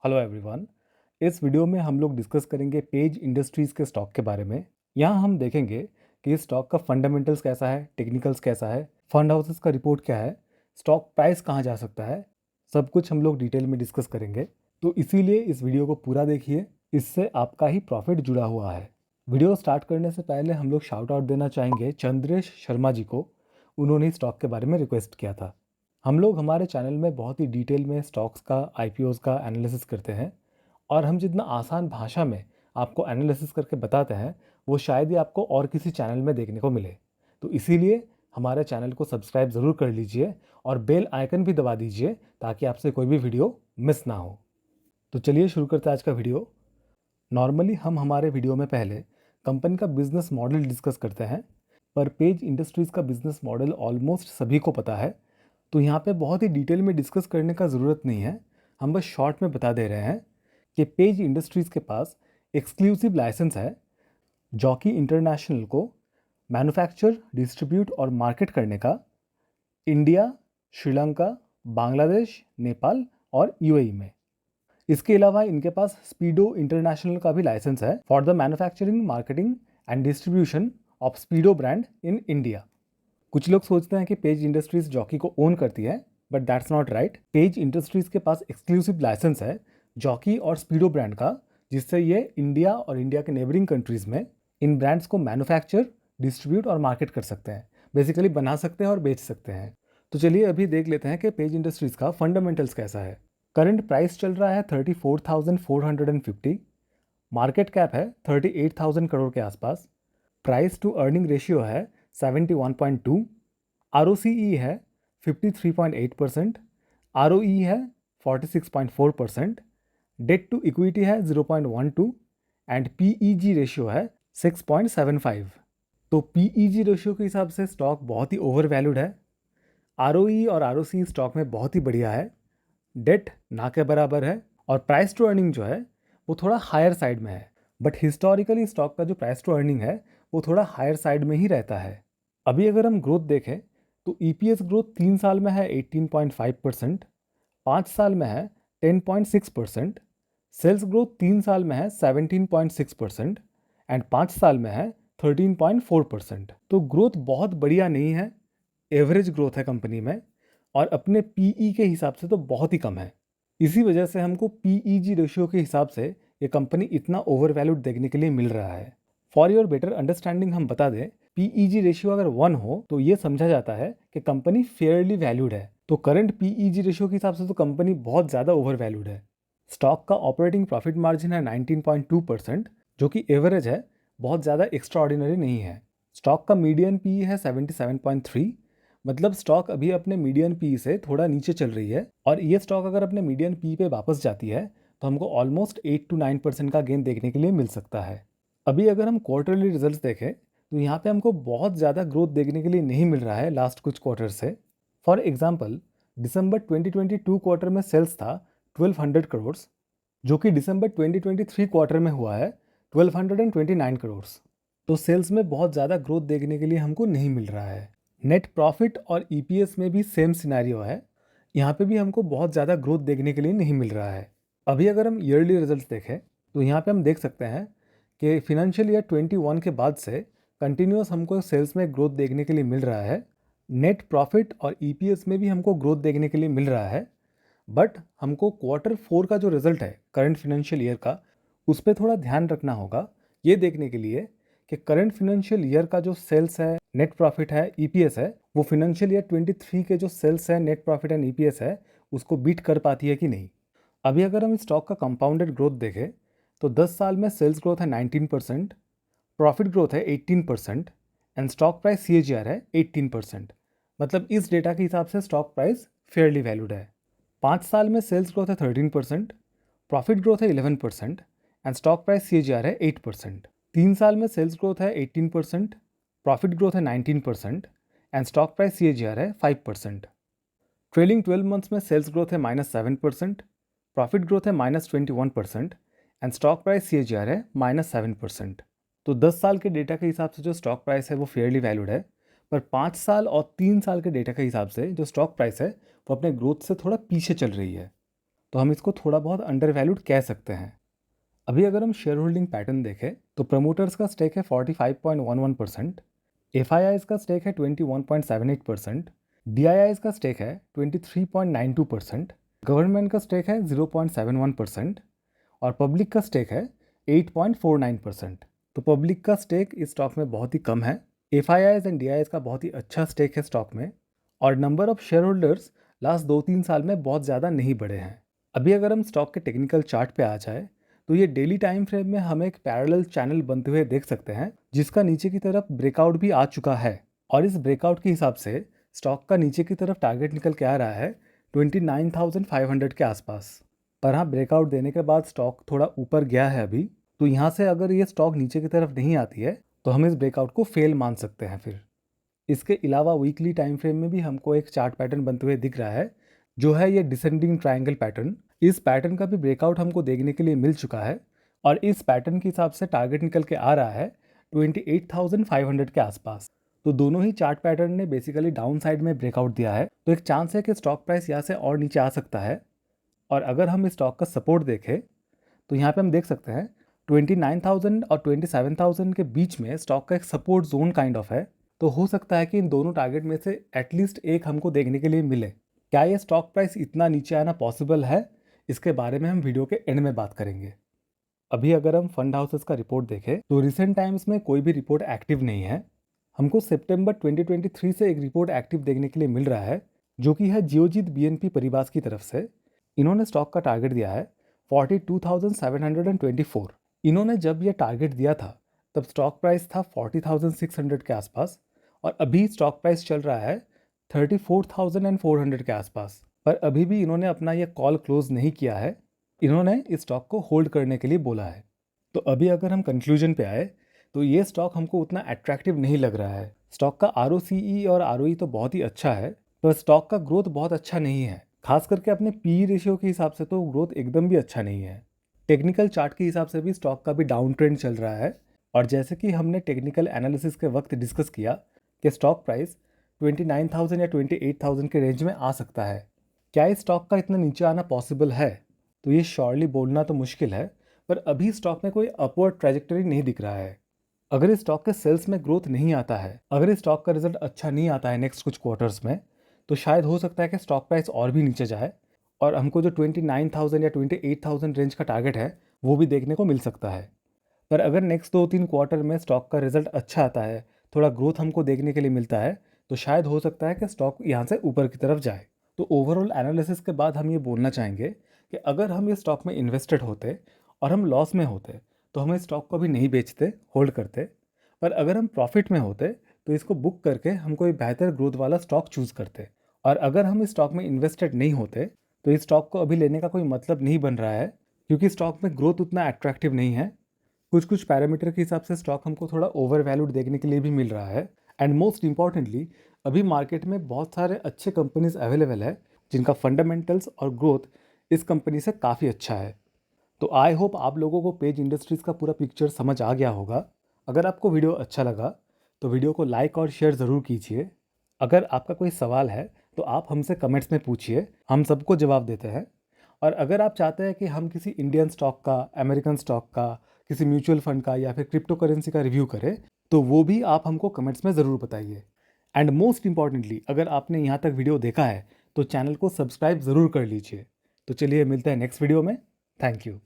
Hello everyone. इस video में हम लोग डिस्कस करेंगे पेज इंडस्ट्रीज़ के स्टॉक के बारे में। यहाँ हम देखेंगे कि इस स्टॉक का फंडामेंटल्स कैसा है, टेक्निकल्स कैसा है, फंड हाउसेस का रिपोर्ट क्या है, स्टॉक प्राइस कहाँ जा सकता है, सब कुछ हम लोग डिटेल में डिस्कस करेंगे। तो इसीलिए इस वीडियो को पूरा देखिए, इससे आपका ही प्रॉफिट जुड़ा हुआ है। वीडियो स्टार्ट करने से पहले हम लोग शाउट आउट देना चाहेंगे चंद्रेश शर्मा जी को। उन्होंने स्टॉक के बारे में रिक्वेस्ट किया था। हम लोग हमारे चैनल में बहुत ही डिटेल में स्टॉक्स का, आईपीओज़ का एनालिसिस करते हैं और हम जितना आसान भाषा में आपको एनालिसिस करके बताते हैं वो शायद ही आपको और किसी चैनल में देखने को मिले। तो इसीलिए हमारे चैनल को सब्सक्राइब ज़रूर कर लीजिए और बेल आइकन भी दबा दीजिए ताकि आपसे कोई भी वीडियो मिस ना हो। तो चलिए शुरू करते हैं आज का वीडियो। नॉर्मली हम हमारे वीडियो में पहले कंपनी का बिजनेस मॉडल डिस्कस करते हैं, पर पेज इंडस्ट्रीज़ का बिजनेस मॉडल ऑलमोस्ट सभी को पता है, तो यहाँ पे बहुत ही डिटेल में डिस्कस करने का ज़रूरत नहीं है। हम बस शॉर्ट में बता दे रहे हैं कि पेज इंडस्ट्रीज़ के पास एक्सक्लूसिव लाइसेंस है जॉकी इंटरनेशनल को मैन्युफैक्चर, डिस्ट्रीब्यूट और मार्केट करने का इंडिया, श्रीलंका, बांग्लादेश, नेपाल और यूएई में। इसके अलावा इनके पास स्पीडो इंटरनेशनल का भी लाइसेंस है for the manufacturing, marketing and distribution of Speedo brand in India. कुछ लोग सोचते हैं कि पेज इंडस्ट्रीज जॉकी को ओन करती है, but that's not right. Page Industries के पास एक्सक्लूसिव लाइसेंस है जॉकी और स्पीडो ब्रांड का, जिससे ये इंडिया और इंडिया के नेबरिंग कंट्रीज में इन ब्रांड्स को मैन्युफैक्चर, डिस्ट्रीब्यूट और मार्केट कर सकते हैं। बेसिकली बना सकते हैं और बेच सकते हैं। तो चलिए अभी देख लेते हैं कि पेज इंडस्ट्रीज का फंडामेंटल्स कैसा है। करंट प्राइस चल रहा है 34,450। मार्केट कैप है 38,000 करोड़ के आसपास। प्राइस टू अर्निंग रेशियो है 71.2। ROCE है 53.8%। ROE है 46.4%। डेट टू इक्विटी है 0.12 एंड PEG रेशियो है 6.75। तो PEG रेशियो के हिसाब से स्टॉक बहुत ही ओवर वैल्यूड है। ROE और ROCE स्टॉक में बहुत ही बढ़िया है। डेट ना के बराबर है और प्राइस टू अर्निंग जो है वो थोड़ा हायर साइड में है, बट हिस्टोरिकली स्टॉक का जो प्राइस टू अर्निंग है वो थोड़ा हायर साइड में ही रहता है। अभी अगर हम ग्रोथ देखें तो EPS ग्रोथ 3 साल में है 18.5%, 5 साल में है 10.6%, सेल्स ग्रोथ 3 साल में है 17.6% एंड 5 साल में है 13.4%। तो ग्रोथ बहुत बढ़िया नहीं है, एवरेज ग्रोथ है कंपनी में और अपने PE के हिसाब से तो बहुत ही कम है। इसी वजह से हमको PEG रेशियो के हिसाब से ये कंपनी इतना ओवर वैल्यूड देखने के लिए मिल रहा है। फॉर योर बेटर अंडरस्टैंडिंग हम बता दें, PEG रेशियो अगर 1 हो तो ये समझा जाता है कि कंपनी फेयरली वैल्यूड है। तो करंट PEG रेशियो के हिसाब से तो कंपनी बहुत ज़्यादा ओवर वैल्यूड है। स्टॉक का ऑपरेटिंग प्रॉफिट मार्जिन है 19.2%, जो कि एवरेज है, बहुत ज़्यादा एक्स्ट्रा ऑर्डिनरी नहीं है। स्टॉक का मीडियन PE है 77.3, मतलब स्टॉक अभी अपने मीडियन PE से थोड़ा नीचे चल रही है और ये स्टॉक अगर अपने मीडियन PE पे वापस जाती है तो हमको ऑलमोस्ट 8 to 9% का गेन देखने के लिए मिल सकता है। अभी अगर हम क्वार्टरली रिजल्ट्स देखें तो यहाँ पे हमको बहुत ज़्यादा ग्रोथ देखने के लिए नहीं मिल रहा है लास्ट कुछ क्वार्टर से। फॉर एग्जाम्पल, दिसंबर 2022 क्वार्टर में सेल्स था 1200 करोड़, जो कि दिसंबर 2023 क्वार्टर में हुआ है 1229 करोड़। तो सेल्स में बहुत ज़्यादा ग्रोथ देखने के लिए हमको नहीं मिल रहा है। नेट प्रॉफिट और EPS में भी सेम सिनेरियो है, यहाँ पे भी हमको बहुत ज़्यादा ग्रोथ देखने के लिए नहीं मिल रहा है। अभी अगर हम ईयरली रिजल्ट्स देखें तो यहाँ पे हम देख सकते हैं कि फिनेंशियल ईयर 21 के बाद से कंटिन्यूस हमको सेल्स में ग्रोथ देखने के लिए मिल रहा है। नेट प्रॉफिट और EPS में भी हमको ग्रोथ देखने के लिए मिल रहा है, बट हमको Q4 का जो रिजल्ट है करंट फिनेंशियल ईयर का, उस पर थोड़ा ध्यान रखना होगा ये देखने के लिए कि करंट फिनेंशियल ईयर का जो सेल्स है, नेट प्रॉफिट है, EPS है, वो फिनेंशियल ईयर 23 के जो सेल्स है, नेट प्रॉफिट एंड EPS है, उसको बीट कर पाती है कि नहीं। अभी अगर हम स्टॉक का कंपाउंडेड ग्रोथ देखें तो 10 साल में सेल्स ग्रोथ है 19%, प्रॉफिट ग्रोथ है 18% एंड स्टॉक प्राइस CAGR है 18%। मतलब इस डेटा के हिसाब से स्टॉक प्राइस फेयरली वैल्यूड है। 5 साल में सेल्स ग्रोथ है 13%, प्रॉफिट ग्रोथ है 11% एंड स्टॉक प्राइस CAGR है 8%। 3 साल में सेल्स ग्रोथ है 18%, प्रॉफिट ग्रोथ है 19% एंड स्टॉक प्राइस CAGR है 5%। ट्रेलिंग 12 मंथ्स में सेल्स ग्रोथ है -7%, प्रॉफिट ग्रोथ है -21% एंड स्टॉक प्राइस CAGR है -7%। तो 10 साल के डेटा के हिसाब से जो स्टॉक प्राइस है वो फेयरली वैल्यूड है, पर 5 साल और 3 साल के डेटा के हिसाब से जो स्टॉक प्राइस है वो अपने ग्रोथ से थोड़ा पीछे चल रही है। तो हम इसको थोड़ा बहुत अंडर वैल्यूड कह सकते हैं। अभी अगर हम शेयर होल्डिंग पैटर्न देखें तो प्रमोटर्स का स्टेक है 45.11%, एफआईआईज का स्टेक है 21.78%, डीआईआईज का स्टेक है 23.92%, गवर्नमेंट का स्टेक है 0.71% और पब्लिक का स्टेक है 8.49%। तो पब्लिक का स्टेक इस स्टॉक में बहुत ही कम है, एफआईआईज एंड डीआईआईज का बहुत ही अच्छा स्टेक है स्टॉक में, और number of share holders last 2-3 साल में बहुत ज़्यादा नहीं बढ़े हैं। अभी अगर हम स्टॉक के टेक्निकल चार्ट पे आ जाए तो ये डेली टाइम फ्रेम में हम एक पैरेलल चैनल बनते हुए देख सकते हैं, जिसका नीचे की तरफ ब्रेकआउट भी आ चुका है। और इस ब्रेकआउट के हिसाब से स्टॉक का नीचे की तरफ टारगेट निकल के आ रहा है 29,500 के आसपास। पर हाँ, ब्रेकआउट देने के बाद स्टॉक थोड़ा ऊपर गया है अभी, तो यहाँ से अगर ये स्टॉक नीचे की तरफ नहीं आती है तो हम इस ब्रेकआउट को फेल मान सकते हैं। फिर इसके अलावा वीकली टाइम फ्रेम में भी हमको एक चार्ट पैटर्न बनते हुए दिख रहा है, जो है ये डिसेंडिंग ट्रायंगल पैटर्न। इस पैटर्न का भी ब्रेकआउट हमको देखने के लिए मिल चुका है और इस पैटर्न के हिसाब से टारगेट निकल के आ रहा है 28,500 के आसपास। तो दोनों ही चार्ट पैटर्न ने बेसिकली डाउन साइड में ब्रेकआउट दिया है, तो एक चांस है कि स्टॉक प्राइस यहाँ से और नीचे आ सकता है। और अगर हम इस स्टॉक का सपोर्ट देखें तो यहाँ पे हम देख सकते हैं 29,000 और 27,000 के बीच में स्टॉक का एक सपोर्ट जोन काइंड ऑफ है। तो हो सकता है कि इन दोनों टारगेट में से एटलीस्ट एक हमको देखने के लिए मिले। क्या ये स्टॉक प्राइस इतना नीचे आना पॉसिबल है, इसके बारे में हम वीडियो के एंड में बात करेंगे। अभी अगर हम फंड हाउसेस का रिपोर्ट देखें तो रिसेंट टाइम्स में कोई भी रिपोर्ट एक्टिव नहीं है। हमको सितंबर 2023 से एक रिपोर्ट एक्टिव देखने के लिए मिल रहा है, जो कि है जियोजीत बीएनपी परिवास की तरफ से। इन्होंने स्टॉक का टारगेट दिया है 42,724। इन्होंने जब यह टारगेट दिया था तब स्टॉक प्राइस था 40,600 के आसपास और अभी स्टॉक प्राइस चल रहा है 34,400 के आसपास। पर अभी भी इन्होंने अपना यह कॉल क्लोज नहीं किया है, इन्होंने इस स्टॉक को होल्ड करने के लिए बोला है। तो अभी अगर हम कंक्लूजन पे आए तो ये स्टॉक हमको उतना अट्रैक्टिव नहीं लग रहा है। स्टॉक का ROCE और ROE तो बहुत ही अच्छा है, पर स्टॉक का ग्रोथ बहुत अच्छा नहीं है। खास करके अपने PE रेशियो के हिसाब से तो ग्रोथ एकदम भी अच्छा नहीं है। टेक्निकल चार्ट के हिसाब से भी स्टॉक का भी डाउन ट्रेंड चल रहा है और जैसे कि हमने टेक्निकल एनालिसिस के वक्त डिस्कस किया कि स्टॉक प्राइस 29,000 या 28,000 के रेंज में आ सकता है। क्या इस स्टॉक का इतना नीचे आना पॉसिबल है? तो ये श्योरली बोलना तो मुश्किल है, पर अभी स्टॉक में कोई अपवर्ड ट्रैजेक्टरी नहीं दिख रहा है। अगर इस स्टॉक के सेल्स में ग्रोथ नहीं आता है, अगर इस स्टॉक का रिजल्ट अच्छा नहीं आता है नेक्स्ट कुछ क्वार्टर्स में, तो शायद हो सकता है कि स्टॉक प्राइस और भी नीचे जाए और हमको जो 29,000 या 28,000 रेंज का टारगेट है वो भी देखने को मिल सकता है। पर अगर नेक्स्ट 2-3 क्वार्टर में स्टॉक का रिजल्ट अच्छा आता है, थोड़ा ग्रोथ हमको देखने के लिए मिलता है, तो शायद हो सकता है कि स्टॉक यहाँ से ऊपर की तरफ जाए। तो ओवरऑल एनालिसिस के बाद हम ये बोलना चाहेंगे कि अगर हम इस स्टॉक में इन्वेस्टेड होते और हम लॉस में होते तो हम इस स्टॉक को भी नहीं बेचते, होल्ड करते। पर अगर हम प्रॉफिट में होते तो इसको बुक करके हम कोई बेहतर ग्रोथ वाला स्टॉक चूज करते। और अगर हम इस स्टॉक में इन्वेस्टेड नहीं होते तो इस स्टॉक को अभी लेने का कोई मतलब नहीं बन रहा है, क्योंकि स्टॉक में ग्रोथ उतना अट्रैक्टिव नहीं है। कुछ पैरामीटर के हिसाब से स्टॉक हमको थोड़ा ओवर वैल्यूड देखने के लिए भी मिल रहा है। एंड मोस्ट इंपॉर्टेंटली अभी मार्केट में बहुत सारे अच्छे कंपनीज अवेलेबल है जिनका फंडामेंटल्स और ग्रोथ इस कंपनी से काफ़ी अच्छा है। तो आई होप आप लोगों को पेज इंडस्ट्रीज़ का पूरा पिक्चर समझ आ गया होगा। अगर आपको वीडियो अच्छा लगा तो वीडियो को लाइक और शेयर ज़रूर कीजिए। अगर आपका कोई सवाल है तो आप हमसे कमेंट्स में पूछिए, हम सबको जवाब देते हैं। और अगर आप चाहते हैं कि हम किसी इंडियन स्टॉक का, अमेरिकन स्टॉक का, किसी म्यूचुअल फंड का या फिर क्रिप्टो करेंसी का रिव्यू करें तो वो भी आप हमको कमेंट्स में ज़रूर बताइए। एंड मोस्ट इंपॉर्टेंटली अगर आपने यहाँ तक वीडियो देखा है तो चैनल को सब्सक्राइब ज़रूर कर लीजिए। तो चलिए मिलते हैं नेक्स्ट वीडियो में। Thank you.